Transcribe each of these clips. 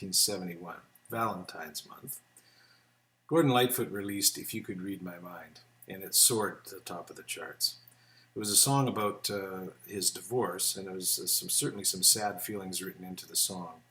1971, Valentine's month, Gordon Lightfoot released If You Could Read My Mind, and it soared to the top of the charts. It was a song about his divorce, and there was certainly some sad feelings written into the song.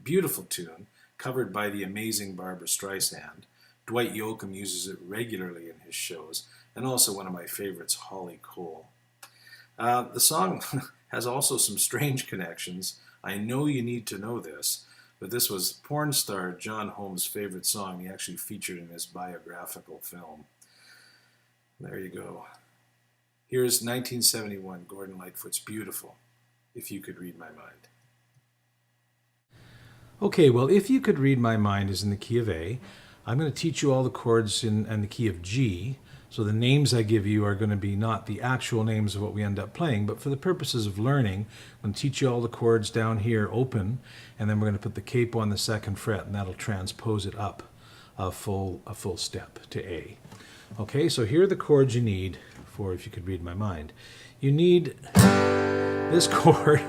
Beautiful tune, covered by the amazing Barbra Streisand. Dwight Yoakam uses it regularly in his shows, and also one of my favorites, Holly Cole. The song has also some strange connections. I know you need to know this, but this was porn star John Holmes' favorite song. He actually featured in his biographical film. There you go. Here's 1971, Gordon Lightfoot's Beautiful, If You Could Read My Mind. Okay, well, If You Could Read My Mind is in the key of A. I'm going to teach you all the chords in the key of G. So the names I give you are going to be not the actual names of what we end up playing, but for the purposes of learning, I'm going to teach you all the chords down here open, and then we're going to put the capo on the second fret, and that'll transpose it up a full step to A. Okay, so here are the chords you need for If You Could Read My Mind. You need this chord.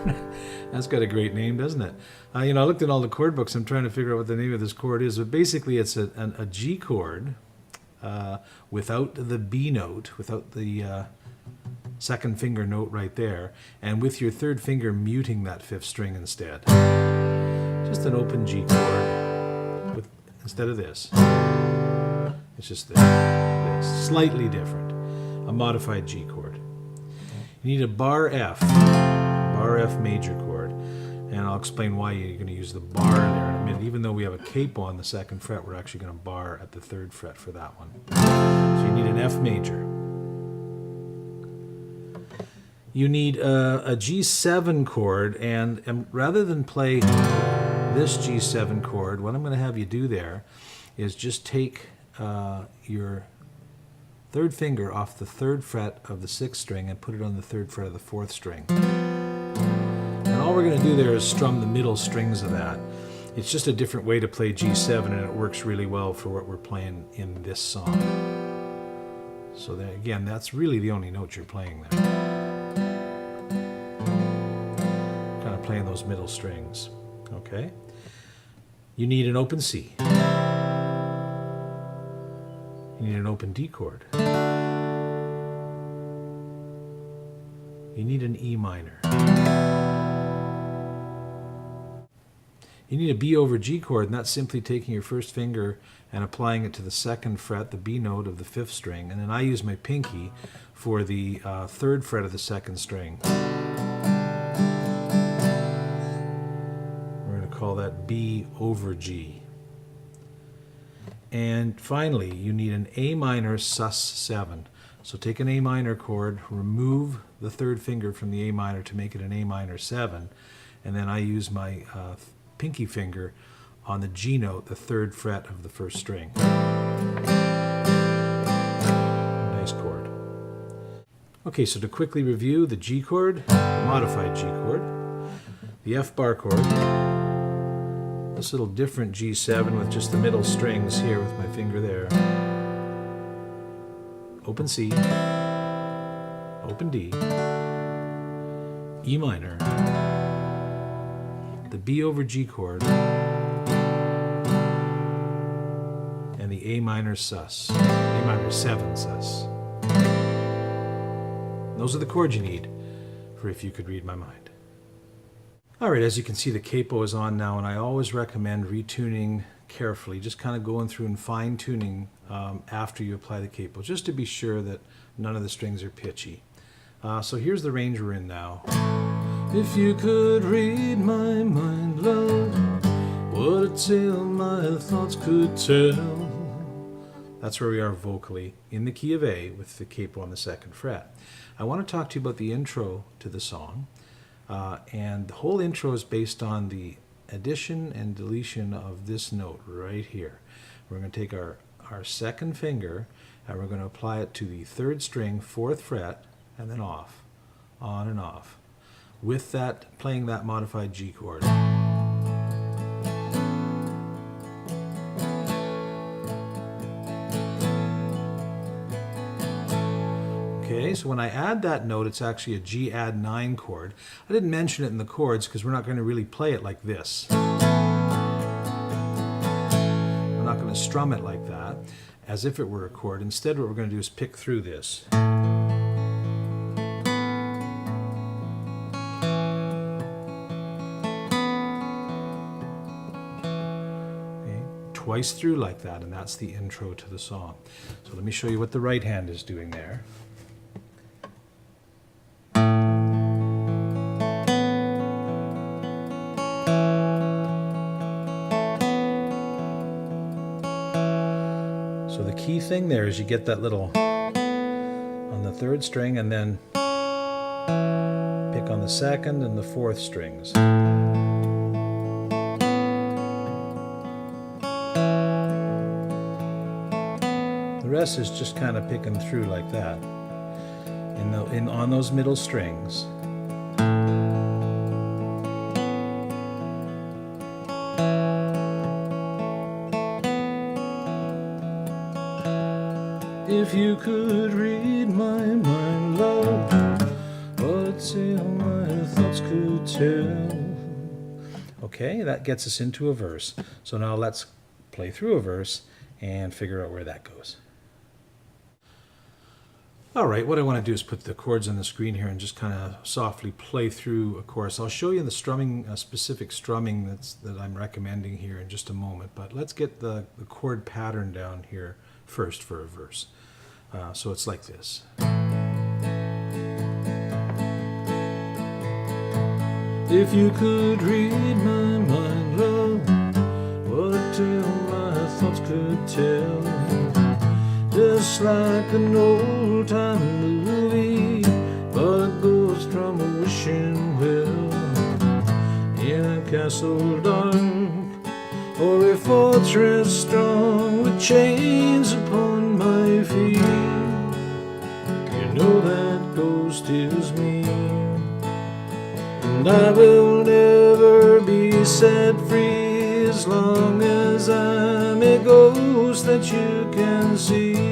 That's got a great name, doesn't it? I looked in all the chord books. I'm trying to figure out what the name of this chord is, but basically it's a G chord without the B note, without the second finger note right there, and with your third finger muting that fifth string instead. Just an open G chord instead of this. It's just this. Slightly different. A modified G chord. You need a bar F major chord, and I'll explain why you're going to use the bar there in a minute. Even though we have a capo on the second fret, we're actually going to bar at the third fret for that one. So you need an F major. You need a G7 chord, and rather than play this G7 chord, what I'm going to have you do there is just take your third finger off the third fret of the sixth string and put it on the third fret of the fourth string. And all we're going to do there is strum the middle strings of that. It's just a different way to play G7, and it works really well for what we're playing in this song. So then again, that's really the only note you're playing there. Kind of playing those middle strings. Okay? You need an open C. You need an open D chord. You need an E minor. You need a B over G chord, and that's simply taking your first finger and applying it to the second fret, the B note of the fifth string, and then I use my pinky for the third fret of the second string. We're going to call that B over G. And finally, you need an A minor sus7. So take an A minor chord, remove the third finger from the A minor to make it an A minor 7, and then I use my pinky finger on the G note, the third fret of the first string. Nice chord. Okay, so to quickly review, the G chord, the modified G chord, the F bar chord, this little different G7 with just the middle strings here with my finger there. Open C, open D, E minor, the B over G chord, and the A minor sus, A minor 7 sus. Those are the chords you need for If You Could Read My Mind. Alright, as you can see, the capo is on now, and I always recommend retuning carefully, just kind of going through and fine-tuning after you apply the capo, just to be sure that none of the strings are pitchy. So here's the range we're in now. If you could read my mind, love, what a tale my thoughts could tell. That's where we are vocally, in the key of A with the capo on the second fret. I want to talk to you about the intro to the song. And the whole intro is based on the addition and deletion of this note right here. We're going to take our second finger and we're going to apply it to the third string, fourth fret, and then off, on and off, with that, playing that modified G chord. Okay, so when I add that note, it's actually a G add 9 chord. I didn't mention it in the chords because we're not going to really play it like this. to strum it like that, as if it were a chord. Instead, what we're going to do is pick through this. Twice through like that, and that's the intro to the song. So let me show you what the right hand is doing there. So the key thing there is you get that little on the third string, and then pick on the second and the fourth strings. The rest is just kind of picking through like that on those middle strings. If you could read my mind, love, what my thoughts could tell. Okay, that gets us into a verse. So now let's play through a verse and figure out where that goes. All right, what I want to do is put the chords on the screen here and just kind of softly play through a chorus. I'll show you the strumming, specific strumming that I'm recommending here in just a moment, but let's get the chord pattern down here first for a verse. So it's like this. If you could read my mind, love, what a tale my thoughts could tell. Just like an old-time movie, but a ghost from a wishing well. In a castle dark, or a fortress strong, with chains upon my feet. You know that ghost is me, and I will never be set free as long as I'm a ghost that you can see.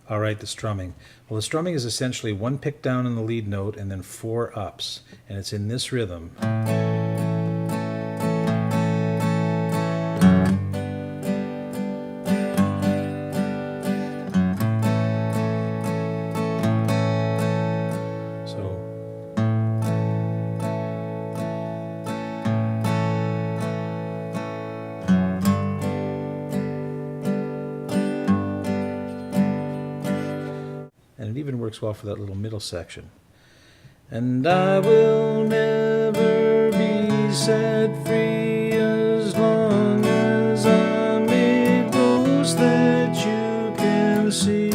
All right, the strumming. Well, the strumming is essentially one pick down in the lead note and then 4 ups, and it's in this rhythm. And it even works well for that little middle section. And I will never be set free as long as I'm a ghost that you can see.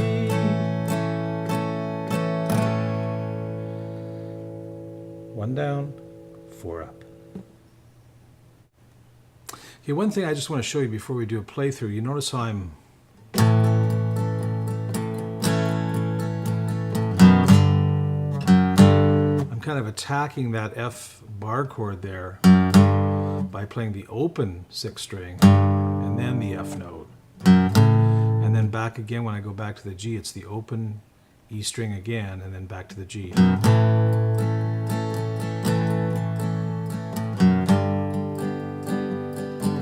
One down, 4 up. Okay, one thing I just want to show you before we do a playthrough, you notice how I'm kind of attacking that F bar chord there by playing the open 6th string and then the F note. And then back again, when I go back to the G, it's the open E string again and then back to the G. And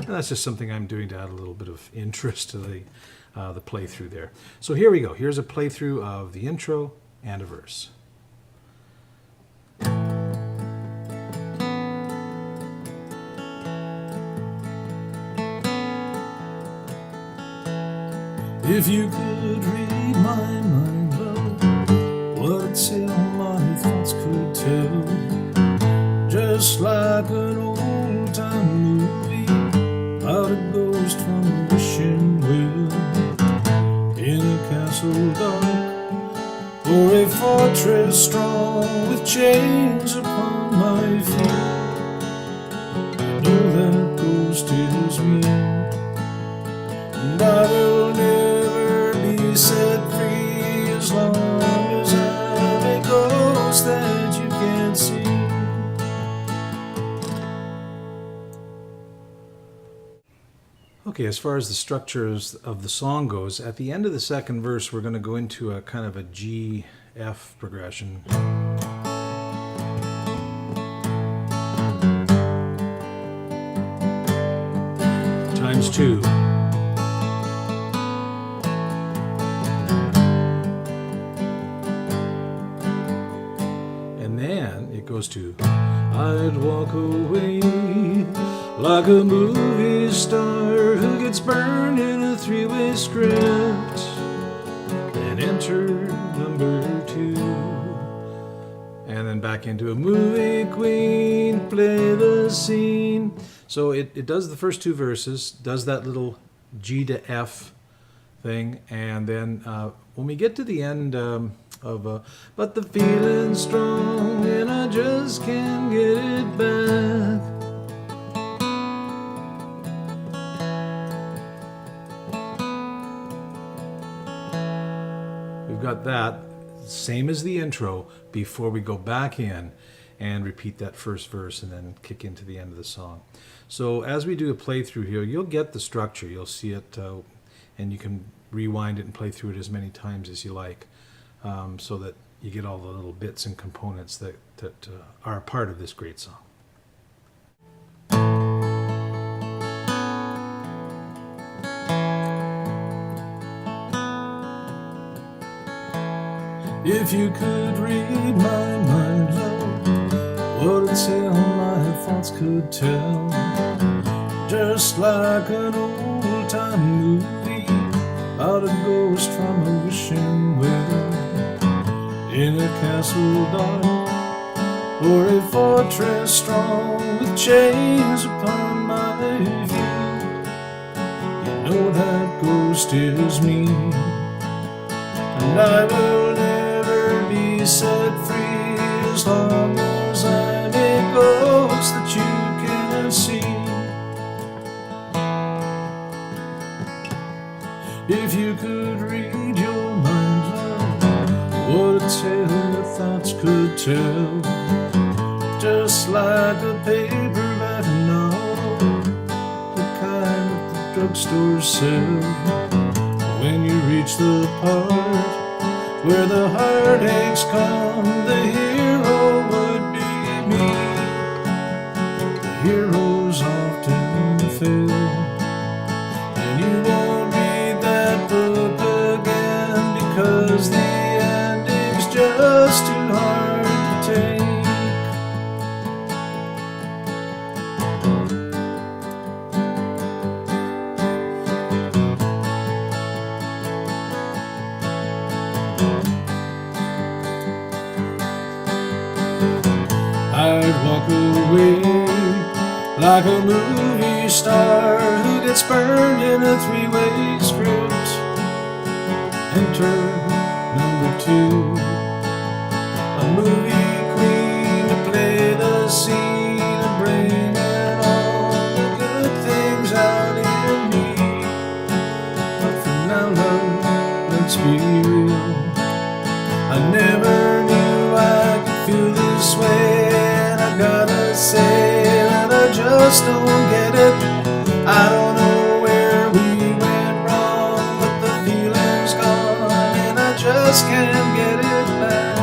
that's just something I'm doing to add a little bit of interest to the playthrough there. So here we go. Here's a playthrough of the intro and a verse. If you could read my mind, love, what a tale my thoughts could tell. Just like an old-time movie, about a ghost from a wishing well. In a castle dark, or a fortress strong, with chains upon my feet. You know that ghost is me, and I will never be set free as long as I'm a ghost that you can't see. Okay, as far as the structures of the song goes, at the end of the second verse we're going to go into a kind of a G F progression. Times 2. And then it goes to I'd walk away like a movie star who gets burned in a three-way script. Then enter number 2. And then back into a movie queen, play the scene. So it does the first 2 verses, does that little G to F thing, and then when we get to the end but the feeling's strong and I just can't get it back. We've got that, same as the intro, before we go back in and repeat that first verse and then kick into the end of the song. So as we do a playthrough here, you'll get the structure, you'll see it, and you can rewind it and play through it as many times as you like, so that you get all the little bits and components that are a part of this great song. If you could read my mind, love, what a tale my thoughts could tell. Just like an old-time movie about a ghost from a wishing well, in a castle dark or a fortress strong with chains upon my feet. You know that ghost is me, and I will never be set free as long as I'm a ghost that you can see. If you could read your mind, love, what a tale your thoughts could tell. Just like a paperback novel, the kind that the drugstores sell. When you reach the part where the heartaches come, the hero would be me. The heroes often fail, and you won't read that book again because the ending's just too hard to take. I'd walk away like a movie star who gets burned in a three-way script. Enter number 2, a movie queen to play the scene and bring in all the good things out in me. But for now, love, let's be real. I never knew I could feel this way. I gotta say that I just don't get it. I don't know where we went wrong, but the feeling's gone and I just can't get it back.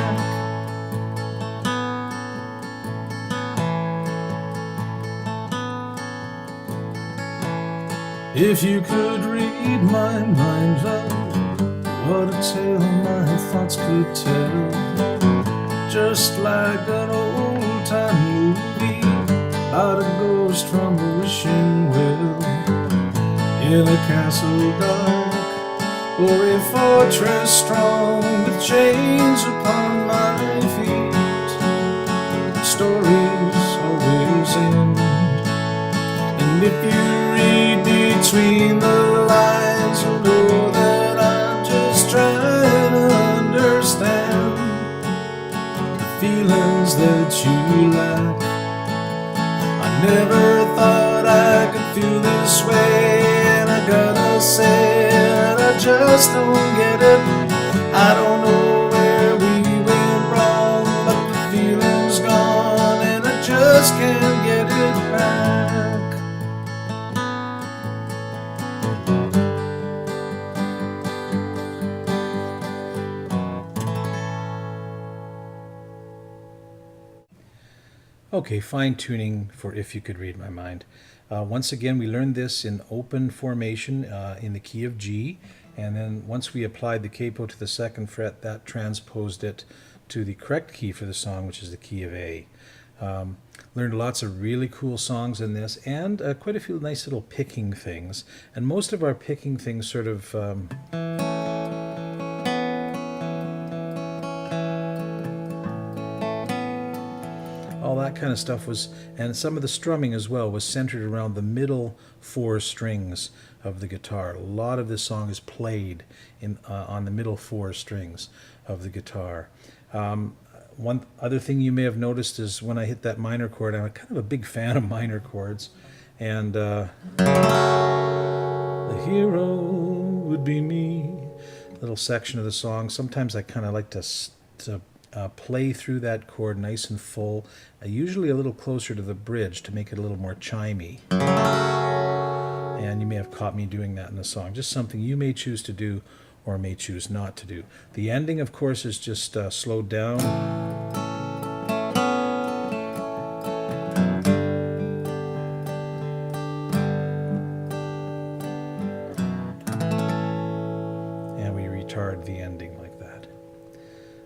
If you could read my mind, love, what a tale my thoughts could tell. Just like an old-time movie about a ghost from a wishing well, in a castle dark or a fortress strong with chains upon my feet. Stories always end, and if you read between the lines, you'll know that I'm just trying to understand feelings that you lack. I never thought I could feel this way, and I gotta say that I just don't get it. I don't know where we went wrong, but the feeling's gone and I just can't get it back. Okay, fine tuning for If You Could Read My Mind. Once again, we learned this in open formation in the key of G, and then once we applied the capo to the second fret, that transposed it to the correct key for the song, which is the key of A. Learned lots of really cool songs in this, and quite a few nice little picking things. And most of our picking things sort of all that kind of stuff was, and some of the strumming as well, was centered around the middle 4 strings of the guitar. A lot of this song is played on the middle 4 strings of the guitar. One other thing you may have noticed is when I hit that minor chord, I'm kind of a big fan of minor chords, and the hero would be me, little section of the song. Sometimes I kind of like to play through that chord nice and full, usually a little closer to the bridge to make it a little more chimey. And you may have caught me doing that in the song. Just something you may choose to do or may choose not to do. The ending, of course, is just slowed down. And we retard the ending like that.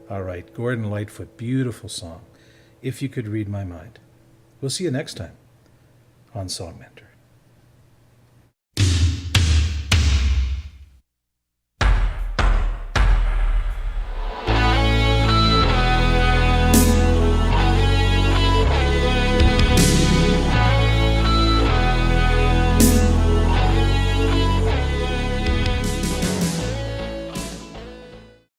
All right, Gordon Lightfoot, beautiful song. If You Could Read My Mind. We'll see you next time on Song Mentor.